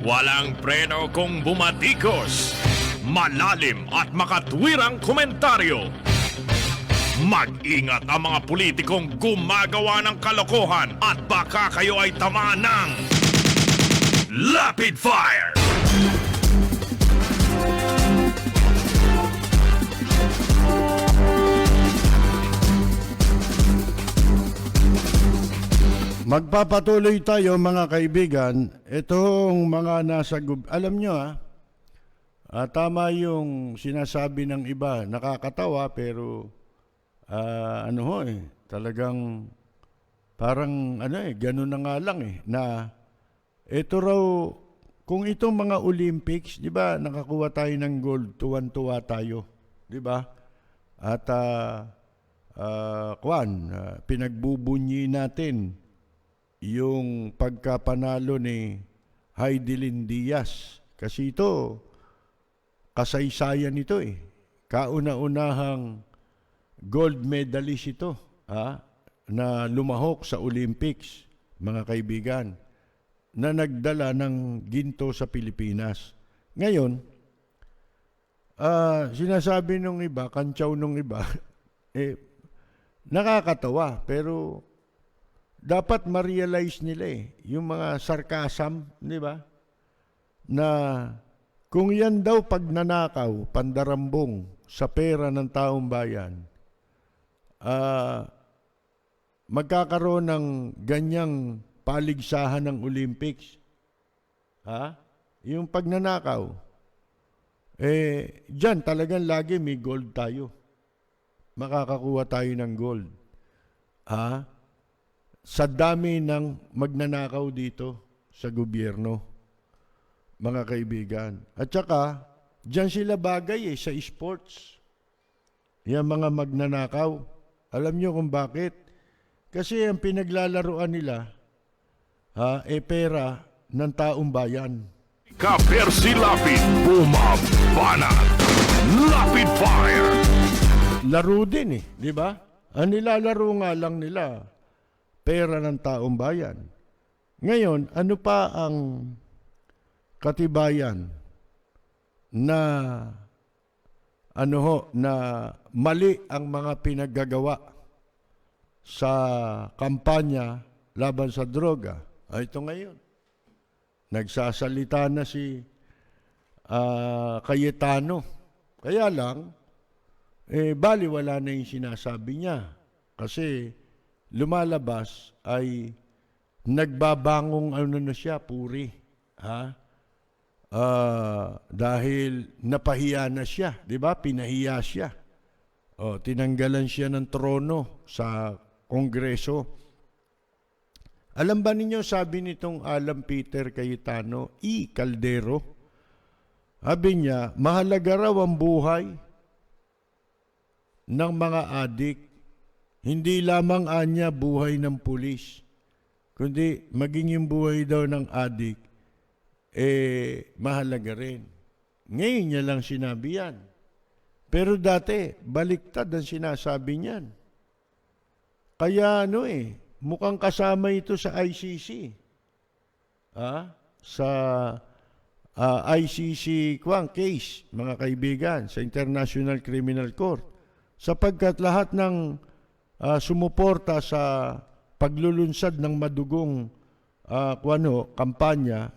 Walang preno kung bumatikos. Malalim at makatwirang komentaryo. Mag-ingat ang mga politikong gumagawa ng kalokohan at baka kayo ay tamaan ng Rapid Fire! Magpapatuloy tayo mga kaibigan. Itong mga nasa alam nyo tama yung sinasabi ng iba, nakakatawa pero talagang parang ganun na nga lang na ito raw, kung itong mga Olympics, di ba, nakakuha tayo ng gold, tuwan-tuwa tayo, di ba? At pinagbubunyi natin yung pagkapanalo ni Heidelin Diaz. Kasi ito, kasaysayan ito Kauna-unahang gold medalist ito na lumahok sa Olympics, mga kaibigan, na nagdala ng ginto sa Pilipinas. Ngayon, sinasabi nung iba, kantsaw nung iba, nakakatawa, pero dapat ma-realize nila yung mga sarcasm, di ba? Na kung yan daw pagnanakaw, pandarambong sa pera ng taong bayan, magkakaroon ng ganyang paligsahan ng Olympics. Yung pagnanakaw. Diyan talagang lagi may gold tayo. Makakakuha tayo ng gold. Sa dami ng magnanakaw dito sa gobyerno, mga kaibigan. At saka, dyan sila bagay sa sports. Yan mga magnanakaw. Alam nyo kung bakit? Kasi ang pinaglalaroan nila, pera ng taong bayan. Kapersilapid, bumabanat. Rapid Fire! Laro din di ba? Ang nilalaro nga lang nila, pera ng taong bayan. Ngayon, ano pa ang katibayan na na mali ang mga pinaggagawa sa kampanya laban sa droga? Ito ngayon. Nagsasalita na si Cayetano. Kaya lang, baliwala na yung sinasabi niya. Kasi lumalabas ay nagbabangong na siya, puri. Dahil napahiya na siya, di ba? Pinahiya siya. Tinanggalan siya ng trono sa Kongreso. Alam ba ninyo, sabi nitong Alan Peter Cayetano, Caldero, sabi niya, mahalaga raw ang buhay ng mga adik. Hindi lamang anya buhay ng pulis, kundi maging yung buhay daw ng adik, mahalaga rin. Ngayon niya lang sinabi yan. Pero dati, baliktad ang sinasabi niyan. Kaya mukhang kasama ito sa ICC. Sa ICC case, mga kaibigan, sa International Criminal Court. Sapagkat lahat ng sumuporta sa paglulunsad ng madugong kampanya,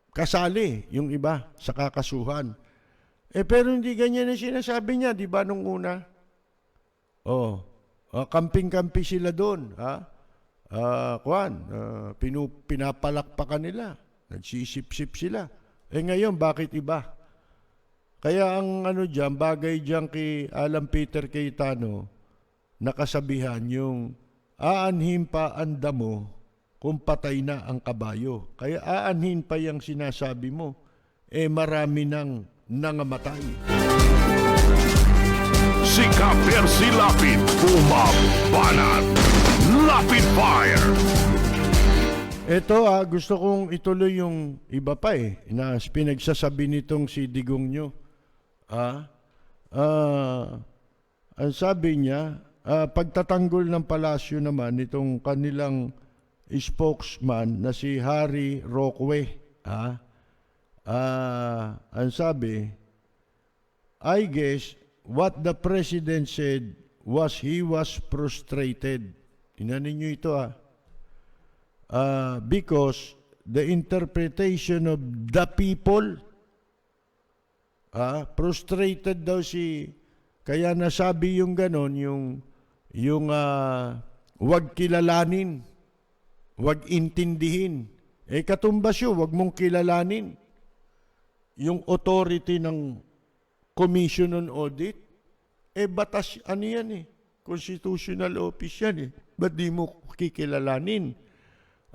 kasali yung iba sa kakasuhan. Pero hindi ganyan ang sinasabi niya, di ba, nung una? Kamping-kampi sila doon. Pinapalakpakan nila. Nagsisip-sip sila. Ngayon, bakit iba? Kaya ang bagay diyan kay Alan Peter Cayetano, nakasabihan yung aanhin pa ang damo kung patay na ang kabayo. Kaya aanhin pa yung sinasabi mo, marami nang nangamatay. Si Kapersilapid, bumabanat. Rapid Fire! Ito gusto kong ituloy yung iba pa na pinagsasabi nitong si Digong nyo. Ang sabi niya, pagtatanggol ng palasyo naman, itong kanilang spokesman na si Harry Roque. Ang sabi, I guess what the president said was he was frustrated. Inanin nyo ito because the interpretation of the people, frustrated daw kaya nasabi yung ganon, yung wag kilalanin, wag intindihin. Katumbas yun, wag mong kilalanin yung authority ng Commission on Audit. Batas, ano yan constitutional office yan Ba't di mo kikilalanin?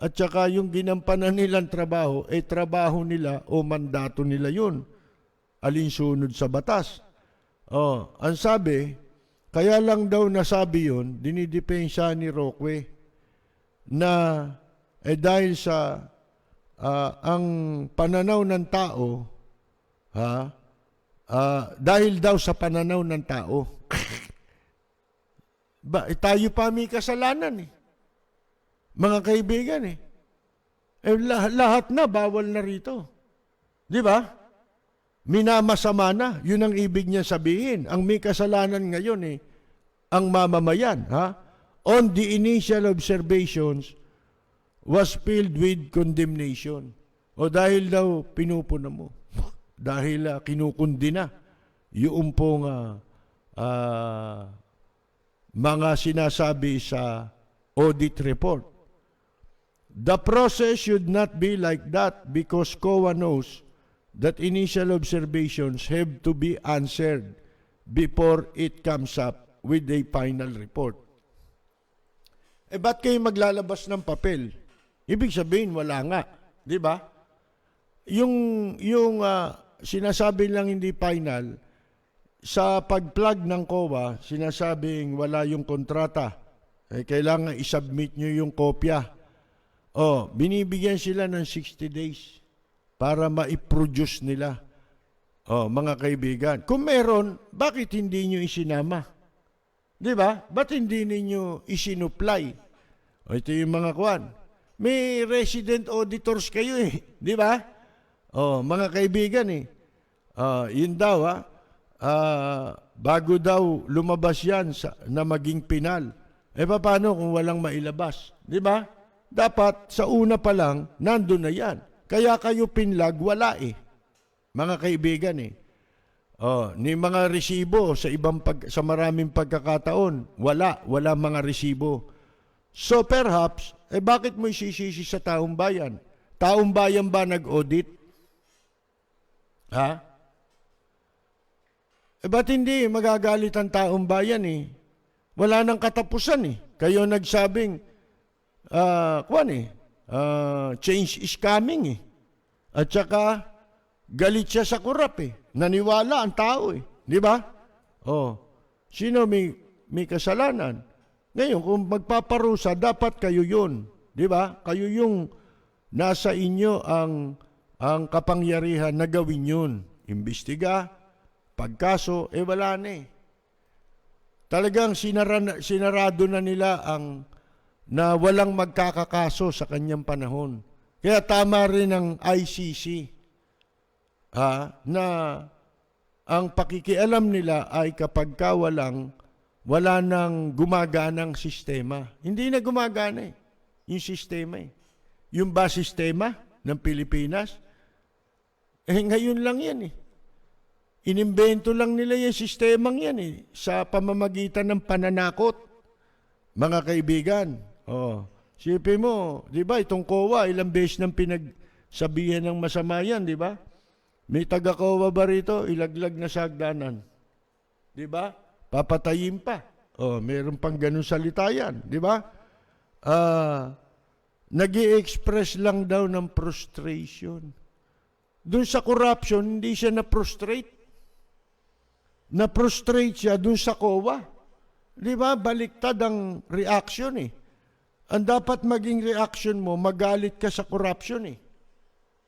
At saka yung ginampanan nilang trabaho, trabaho nila o mandato nila yun. Alinsunod sa batas. Ang sabi, kaya lang daw nasabi yun, dinidepensa ni Roque, na dahil sa ang pananaw ng tao, dahil daw sa pananaw ng tao, tayo pa may kasalanan mga kaibigan lahat na bawal na rito. Di ba? Minamasama na. Yun ang ibig niya sabihin. Ang may kasalanan ngayon ang mamamayan. On the initial observations was filled with condemnation. O dahil daw pinupuna mo. Dahil kinukundi na yung pong mga sinasabi sa audit report. The process should not be like that because COA knows that initial observations have to be answered before it comes up with a final report. Ba't kayo maglalabas ng papel? Ibig sabihin, wala nga. Di ba? Yung sinasabi lang hindi final, sa pag-plug ng COA, sinasabing wala yung kontrata. Kailangan isubmit nyo yung kopya. Binibigyan sila ng 60 days para ma-produce nila. Mga kaibigan. Kung meron, bakit hindi nyo isinama? Di ba? Ba't hindi ninyo isinupply? Ito yung mga kwan. May resident auditors kayo Di ba? Mga kaibigan yun daw bago daw lumabas yan na maging pinal. Paano kung walang mailabas? Di ba? Dapat sa una pa lang, nandun na yan. Kaya kayo pinlag, wala Mga kaibigan ni mga resibo sa maraming pagkakataon, wala mga resibo. So perhaps, bakit mo isisisi sa taong bayan? Taong bayan ba nag-audit? Ba't hindi magagalit ang taong bayan Wala nang katapusan Kayo nagsabing, change is coming At saka, galit siya sa kurap Naniwala ang tao Di ba? Sino may kasalanan? Ngayon, kung magpaparusa, dapat kayo yun. Di ba? Kayo yung nasa inyo ang kapangyarihan na gawin yun. Imbestiga, pagkaso, wala na Talagang sinarado na nila na walang magkakakaso sa kanyang panahon. Kaya tama rin ang ICC na ang pakikialam nila ay kapag wala nang gumaganang sistema. Hindi na gumagana yung sistema Yung ba sistema ng Pilipinas? Ngayon lang yan Inimbento lang nila yung sistemang yan sa pamamagitan ng pananakot. Mga kaibigan, sipin mo, di ba, itong COA, ilang beses nang pinagsabihan ng masama yan, di ba? May taga-COA ba rito? Ilaglag na sa hagdanan. Di ba? Papatayin pa. Meron pang ganun salita yan, di ba? Nag-i-express lang daw ng frustration. Doon sa corruption, hindi siya na-frustrate. Na-frustrate siya doon sa COA. Di ba? Baliktad ang reaction Ang dapat maging reaction mo, magalit ka sa corruption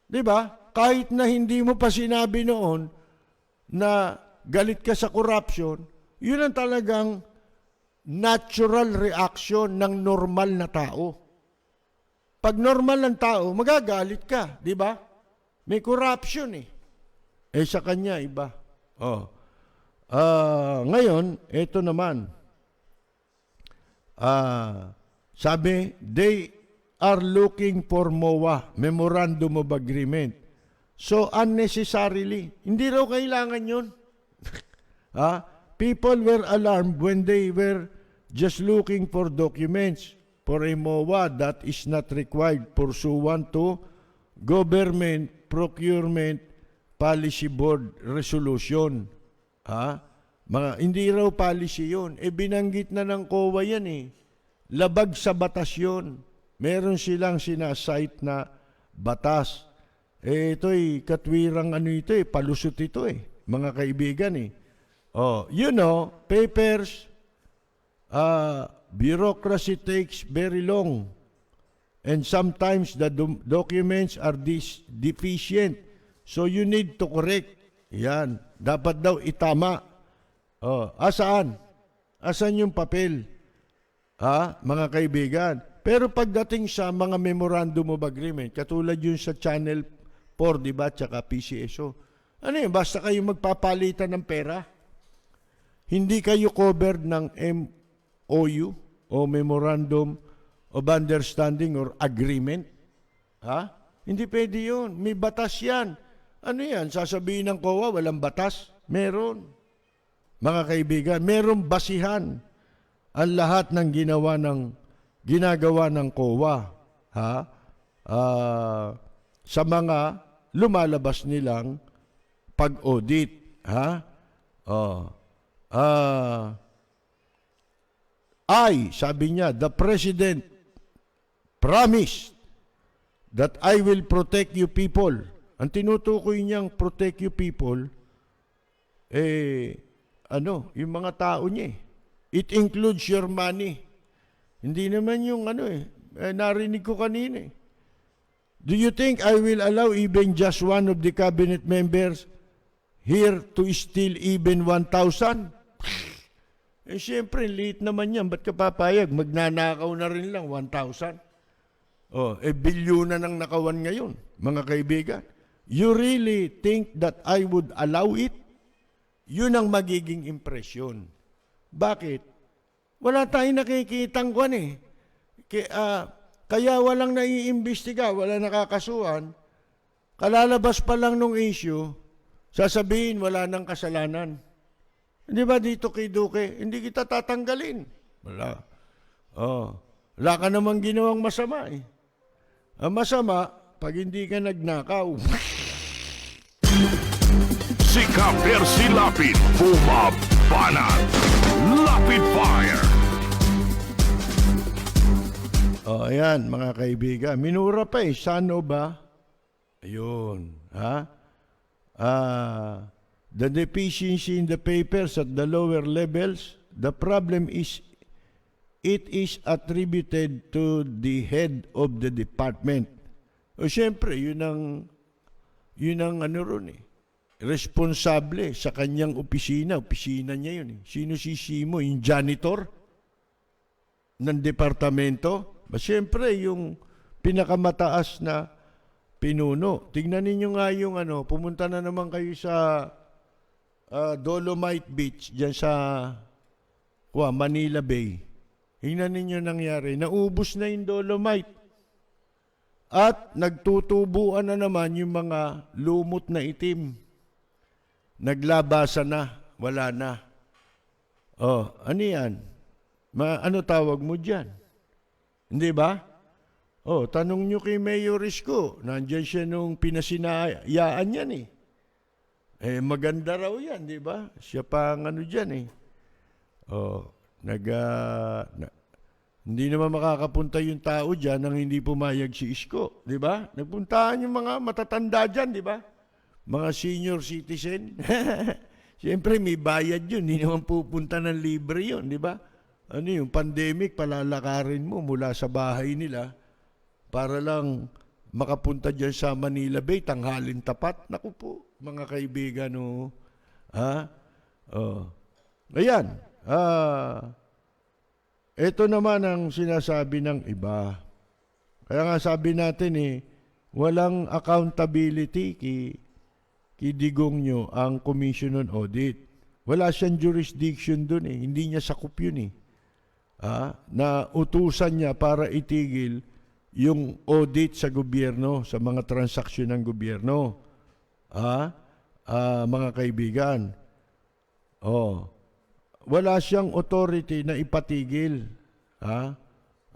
Di ba? Kahit na hindi mo pa sinabi noon na galit ka sa corruption, yun ang talagang natural reaction ng normal na tao. Pag normal ng tao, magagalit ka, di ba? May corruption eh. Sa kanya, iba. Oh. Ngayon, ito naman. Sabi, they are looking for MOA, Memorandum of Agreement. So, unnecessarily, hindi raw kailangan yun. People were alarmed when they were just looking for documents for a MOA that is not required pursuant to Government Procurement Policy Board Resolution. Hindi raw policy yun. Binanggit na ng COA yan eh. Labag sa batas yun. Meron silang sinasite na batas. Ito'y katwirang ito palusot ito mga kaibigan papers, bureaucracy takes very long. And sometimes the documents are deficient. So you need to correct. Yan. Dapat daw itama. Asaan? Asan yung papel? Mga kaibigan. Pero pagdating sa mga memorandum of agreement, katulad yun sa Channel 4, di ba? Tsaka PCSO. Ano yun? Basta kayo magpapalitan ng pera. Hindi kayo covered ng MOU o Memorandum of Understanding or Agreement. Hindi pwede yun. May batas yan. Ano yan? Sasabihin ng COA, walang batas? Meron. Mga kaibigan, merong basihan ang lahat ng ginagawa ng COA. Sa mga lumalabas nilang pag-audit. Sabi niya, the President promised that I will protect you people. Ang tinutukoy niyang protect you people, yung mga tao niya It includes your money. Hindi naman yung narinig ko kanina Do you think I will allow even just one of the cabinet members here to steal even 1,000? Siyempre, liit naman yan. Ba't ka papayag? Magnanakaw na rin lang, 1,000. Bilyona ng nakawan ngayon, mga kaibigan. You really think that I would allow it? Yun ang magiging impresyon. Bakit? Wala tayong nakikitang kwan Kaya walang naiimbestiga, wala nakakasuhan. Kalalabas pa lang nung issue, sasabihin wala nang kasalanan. Hindi ba dito kay Duque? Hindi kita tatanggalin. Wala. Wala ka namang ginawang masama Ang masama, pag hindi ka nagnakaw. Si Ka-Percy Lapid, bumabanat. Lapid Fire. Ayan, mga kaibigan. Minura pa Sano ba? Ayun. The deficiency in the papers at the lower levels, the problem is it is attributed to the head of the department. Siyempre, yun ang responsable sa kanyang opisina niya yun Sino si Simo? Yung janitor ng departamento? Siyempre, yung pinakamataas na pinuno. Tingnan ninyo nga yung pumunta na naman kayo sa Dolomite Beach, dyan sa Manila Bay. Tingnan ninyo nangyari. Naubos na yung Dolomite. At nagtutubuan na naman yung mga lumot na itim. Naglabasa na. Wala na. Ano yan? Ano tawag mo dyan? Hindi ba? Tanong nyo kay Mayor Isko. Nandyan siya nung pinasinayaan yan maganda raw yan, di ba? Siya pa ang dyan hindi naman makakapunta yung tao dyan nang hindi pumayag si Isko, di ba? Nagpuntahan yung mga matatanda dyan, di ba? Mga senior citizen. Siyempre, may bayad yun. Hindi naman pupunta ng libre yun, di ba? Yung pandemic, palalakarin mo mula sa bahay nila para lang makapunta dyan sa Manila Bay, tanghalin tapat. Naku po, mga kaibigan, Ayan. Ito naman ang sinasabi ng iba. Kaya nga sabi natin walang accountability kay Digong nyo ang Commission on Audit. Wala siyang jurisdiction dun Hindi niya sakop yun na utusan niya para itigil yung audit sa gobyerno, sa mga transaksyon ng gobyerno. Mga kaibigan. Wala siyang authority na ipatigil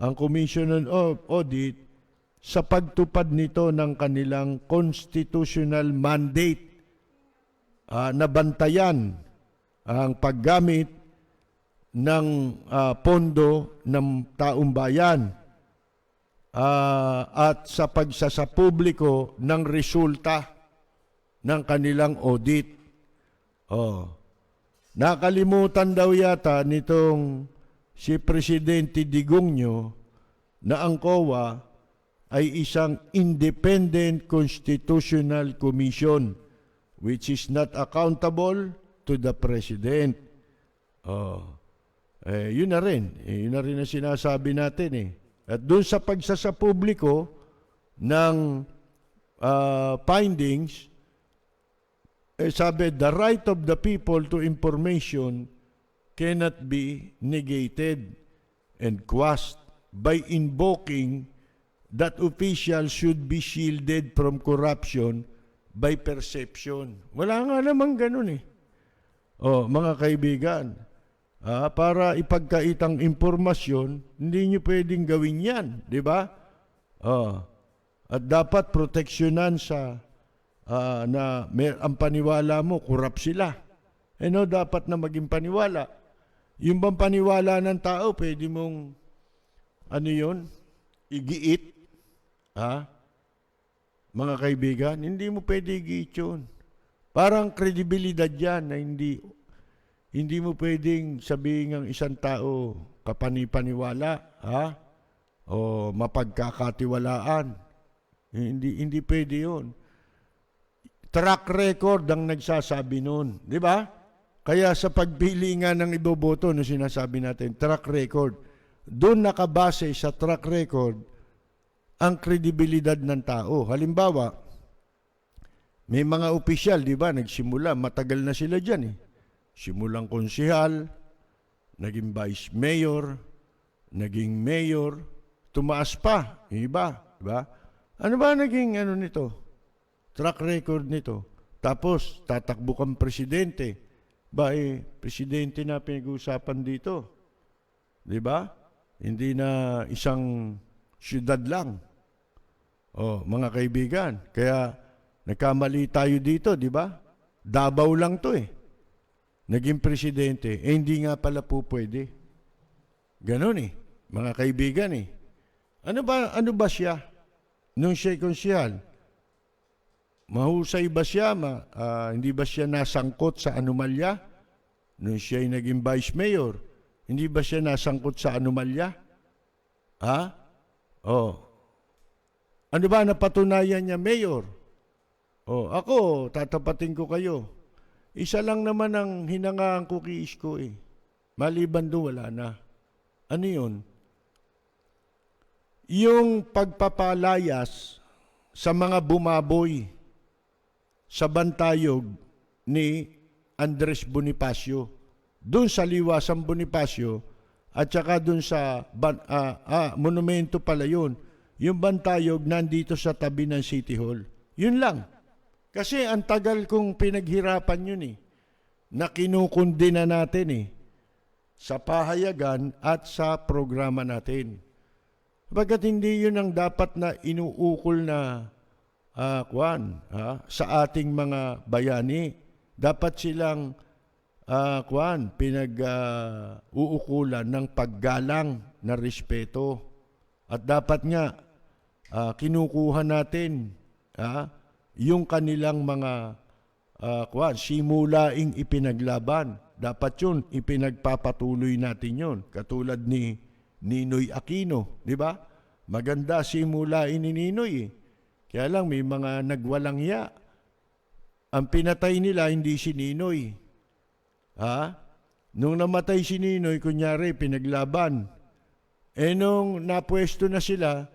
ang Commission on Audit sa pagtupad nito ng kanilang constitutional mandate na bantayan ang paggamit ng pondo ng taong bayan at sa pagsasapubliko ng resulta ng kanilang audit. Nakalimutan daw yata nitong si Presidente Digong nyo na ang COA ay isang independent constitutional commission which is not accountable to the President. Yun na rin. Yun na rin ang sinasabi natin At doon sa pagsasapubliko ng findings, sabi, the right of the people to information cannot be negated and quashed by invoking that officials should be shielded from corruption by perception. Wala nga namang ganun mga kaibigan, para ipagkaitang impormasyon, hindi nyo pwedeng gawin yan, di ba? At dapat proteksyonan sa ang paniwala mo, kurap sila. Dapat na maging paniwala. Yung bang paniwala ng tao, pwede mong, igiit? Mga kaibigan, hindi mo pwede igiit yun. Parang kredibilidad yan na hindi mo pwedeng sabihin ng isang tao kapani-paniwala, o mapagkakatiwalaan. Hindi pwede yun. Track record ang nagsasabi nun. Di ba? Kaya sa pagpili nga ng iboboto, sinasabi natin, track record. Doon nakabase sa track record ang kredibilidad ng tao. Halimbawa, may mga opisyal, di ba, nagsimula, matagal na sila dyan Simulang konsehal, naging vice mayor, naging mayor, tumaas pa, iba, di ba? Ano ba naging nito? Track record nito. Tapos, tatakbo kang presidente. Presidente na pinag-uusapan dito. Di ba? Hindi na isang syudad lang. Mga kaibigan. Kaya, nagkamali tayo dito, di ba? Davao lang to Naging presidente. Hindi nga pala po pwede. Ganon mga kaibigan Ano ba siya? Nung siya'y konsyal, mahusay ba siya? Hindi ba siya nasangkot sa anomalya? Nung siya'y naging vice mayor, hindi ba siya nasangkot sa anomalya? Ano ba napatunayan niya, mayor? Ako, tatapatin ko kayo. Isa lang naman ang hinangaan ko kay Isko Maliban doon, wala na. Ano yun? Yung pagpapalayas sa mga bumaboy sa bantayog ni Andres Bonifacio. Doon sa Liwasang Bonifacio at saka doon sa monumento pala yun. Yung bantayog nandito sa tabi ng City Hall. Yun lang. Kasi ang tagal kong pinaghirapan yun na kinukundina natin sa pahayagan at sa programa natin. Pagkat hindi yun ang dapat na inuukol na sa ating mga bayani. Dapat silang pinag-uukulan ng paggalang na respeto. At dapat nga kinukuha natin yung kanilang mga simulaing ipinaglaban. Dapat yun, ipinagpapatuloy natin yun. Katulad ni Ninoy Aquino, di ba? Maganda simulain ni Ninoy Kaya lang may mga nagwalang ya. Ang pinatay nila hindi si Ninoy. Nung namatay si Ninoy, kunyari, pinaglaban. Nung napwesto na sila,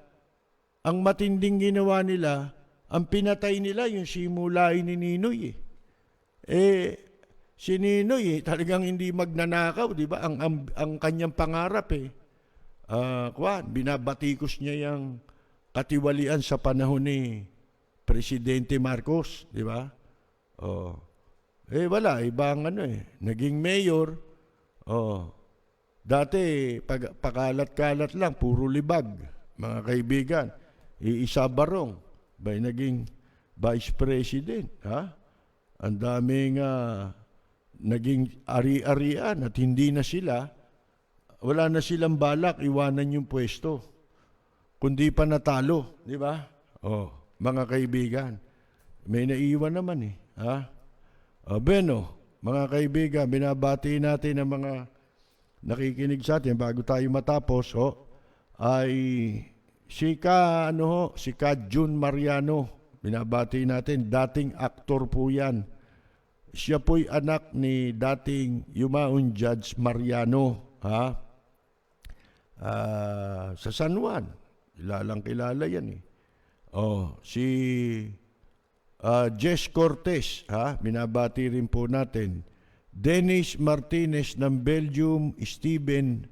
ang matinding ginawa nila, ang pinatay nila yung simulay ni Ninoy eh. Si Ninoy talagang hindi magnanakaw, di ba? Ang kanyang pangarap binabatikos niya yung katiwalian sa panahon ni Presidente Marcos, di ba? Wala, ibang naging mayor. Dati, pakalat-kalat lang, puro libag, mga kaibigan. Iisa Barong, naging vice president, ha? Ang daming naging ari-arian at hindi na sila, wala na silang balak, iwanan yung pwesto. Kundi pa natalo, di ba? Mga kaibigan, may naiwan naman ha? Mga kaibigan, binabati natin ang mga nakikinig sa atin bago tayo matapos, ay si Jun Mariano, binabati natin, dating aktor po yan. Siya po'y anak ni dating Yumaon Judge Mariano, ha? Sa San Juan, kilala yan si Jess Cortez, ha? Binabati rin po natin. Dennis Martinez ng Belgium, Steven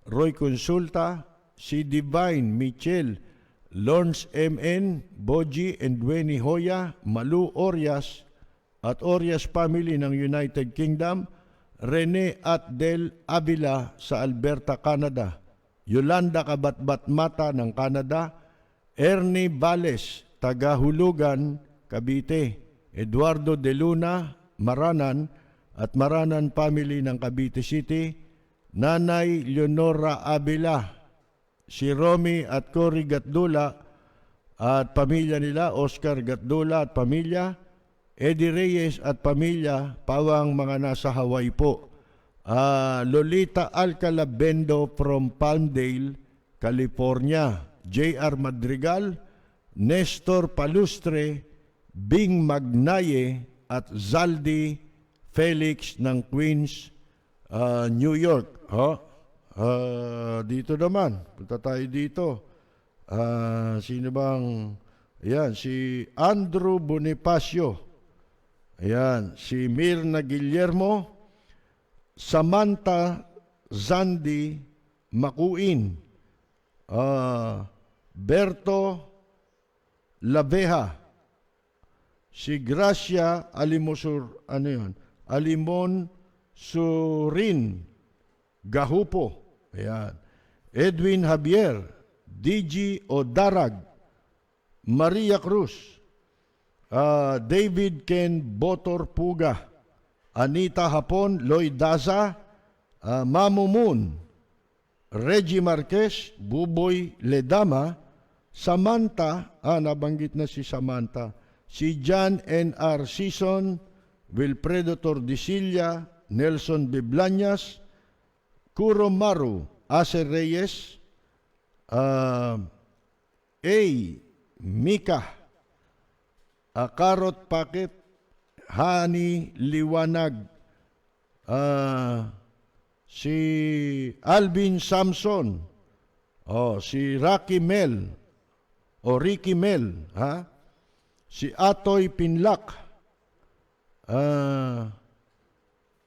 Roy Consulta, si Divine Michel, Lawrence M.N., Boji and Dwayne Hoya, Malu Orias at Orias family ng United Kingdom, Rene at Del Avila sa Alberta, Canada, Yolanda Kabatbat-Mata ng Canada, Ernie Bales, taga-Hulugan, Cavite, Eduardo De Luna, Maranan, at Maranan family ng Cavite City, Nanay Leonora Avila, si Romy at Cory Gatdula at pamilya nila, Oscar Gatdula at pamilya, Eddie Reyes at pamilya, pawang mga nasa Hawaii po. Lolita Alcalabendo from Palmdale, California, J.R. Madrigal, Nestor Palustre, Bing Magnaye at Zaldi Felix ng Queens, New York. Dito naman, punta tayo dito. Sino bang? Ayan, si Andrew Bonifacio. Ayan, si Mirna Guillermo, Samantha Zandi Makuin, Berto Laveja, si Gracia Alimosur, Alimon Surin Gahupo, ayan. Edwin Javier, DG Odarag, Maria Cruz, David Ken Botor Puga, Anita Hapon, Lloyd Daza, Mamu Moon, Reggie Marquez, Buboy Ledama, Samantha, nabanggit na si Samantha, si John N.R. Sison, Wilfredo Tordisilla, Nelson Biblañas, Kuro Maru, Acer Reyes, Mika, Karot Paket, Hani Liwanag, si Alvin Samson, si Ricky Mel, si Atoy Pinlak,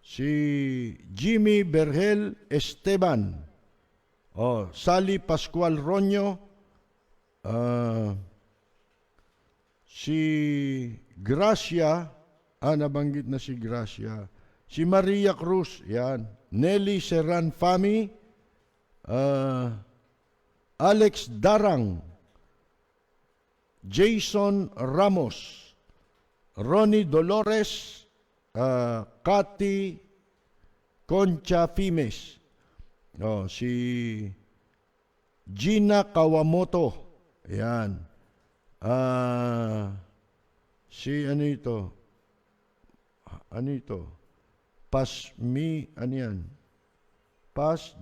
si Jimmy Berhel Esteban, Sally Pascual Ronyo, si Gracia, nabanggit na si Gracia, si Maria Cruz, yan, Nelly Serran Fami, Alex Darang, Jason Ramos, Ronnie Dolores, Cathy Concha Fimes, si Gina Kawamoto, ayan, si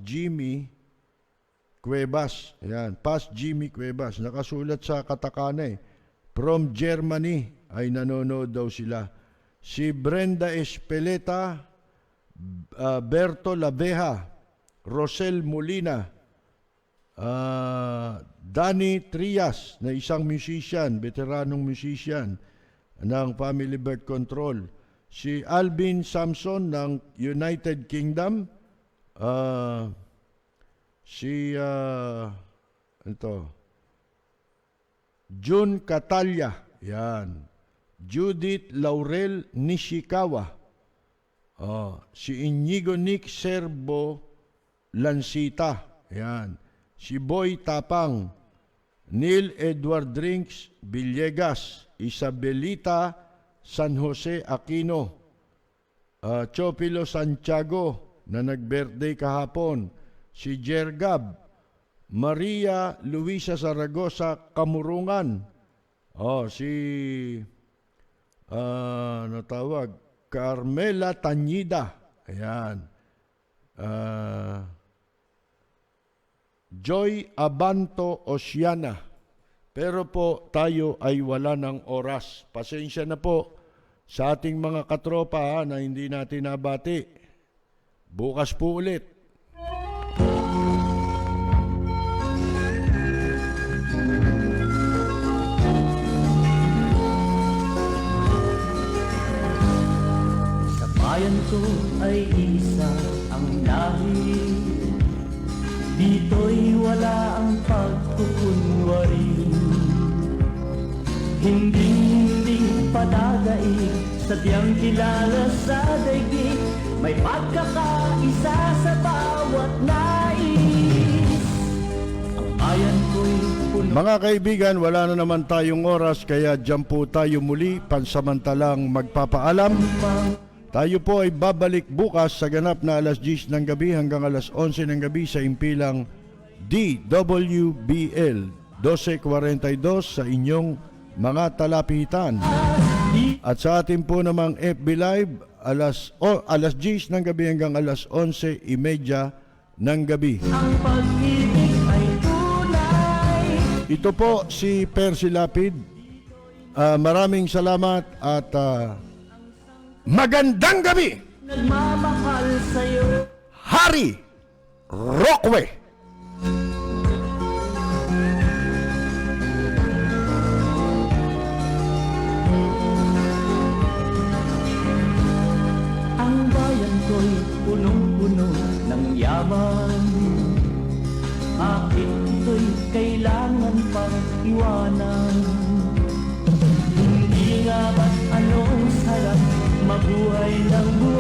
Jimmy Cuevas, ayan, Jimmy Cuevas, nakasulat sa katakana from Germany, ay nanonood daw sila. Si Brenda Espeleta, Berto Laveja, Rosel Molina, Danny Trias na isang musician, veteranong musician ng Family Birth Control. Si Alvin Samson ng United Kingdom. June Catalya, yan. Judith Laurel Nishikawa. Si Inigo Nick Serbo Lansita, yan. Si Boy Tapang, Neil Edward Drinks Villegas, Isabelita San Jose Aquino, Chopilo Santiago na nag-birthday kahapon, si Jergab, Maria Luisa Zaragoza Kamurungan, Carmela Tanyida, ayan, Joy Abanto Oceana. Pero po tayo ay wala ng oras. Pasensya na po sa ating mga katropa na hindi natin nabati. Bukas po ulit. Sa bayan ko ay isa ang lahi. Dito'y wala ang pagkukunwari. Hindi padadaig, sadyang kilala sa daigdig. May pagkakaisa sa bawat nais. Ang bayan ko'y puno. Mga kaibigan, wala na naman tayong oras kaya dyan po tayo muli pansamantalang magpapaalam. Tayo po ay babalik bukas sa ganap na alas 10 ng gabi hanggang alas 11 ng gabi sa impilang DWBL 1242 sa inyong mga talapitan. At sa atin po namang FB Live alas 10 ng gabi hanggang alas 11:30 ng gabi. Ang pag-ibig ay tunay. Ito po si Percy Lapid. Maraming salamat at magandang gabi, Nagmamahal sa'yo. Harry Roque. Ang bayan ko'y punong-puno ng yaman. Bakit ito'y kailangan pang iwanan? Hindi nga ba't anong sarap mabuhay ng buhay?